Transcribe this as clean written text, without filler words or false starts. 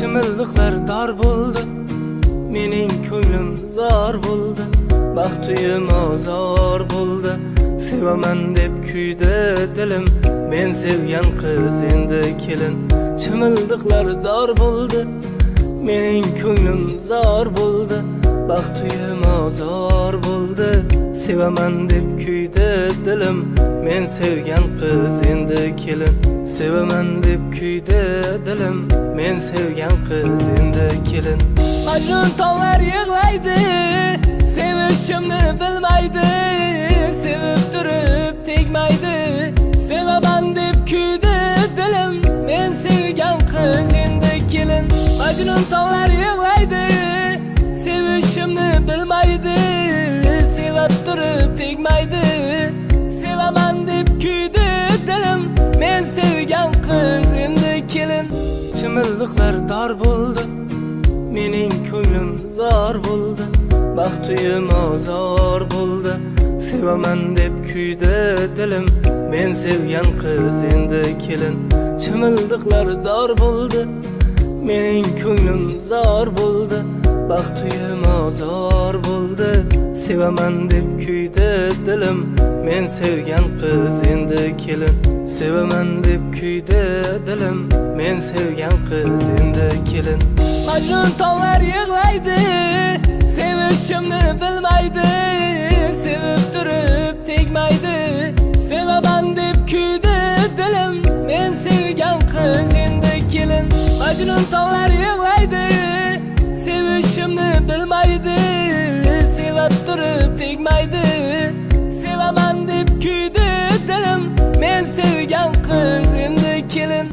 Chimildiqlar dar bo'ldi, mening ko'nglim zor bo'ldi, baxtiyim ozor bo'ldi. Sevaman deb kuydi dilim, men sevgan qiz endi kelin. Chimildiqlar dar bo'ldi, mening ko'nglim zor bo'ldi, baxtiyim ozor bo'ldi. Sevaman deb kuydi dilim, men sevgan qiz endi kelin. Sevaman deb kuydi dilim, men sevgan qiz endi kelin. Majnun tog'lar yig'laydi, sevishimni bilmaydi, sevib turib tegmaydi. Sevaman deb kuydi dilim, men sevgan qiz endi kelin. Majnun tog'lar yig'laydi, sevishimni bilmaydi, sevib turib tegmaydi. Sevaman deb kuydi dilim, men sevgan qiz endi kelin. Chimildiqlar dar bo'ldi, mening ko'nglim zor bo'ldi, baxtiyim ozor bo'ldi. Sevaman deb kuydi dilim, men sevgan qiz endi kelin. Chimildiqlar dar bo'ldi, mening ko'nglim zor bo'ldi, baxtiyim ozor bo'ldi. Sevaman deb kuydi dilim, men sevgan qiz endi kelin. Sevaman deb kuydi dilim, men sevgan qiz endi kelin. Majnun tog'lar yig'laydi, sevishimni bilmaydi, sevib turib tegmaydi. Sevaman deb kuydi dilim, men sevgan qiz endi kelin. Majnun tog'lar yig'laydi, sevishimni bilmaydi, sevib turib tegmaydi. Sevaman deb kuydi dilim, men sevgan qiz endi kelin.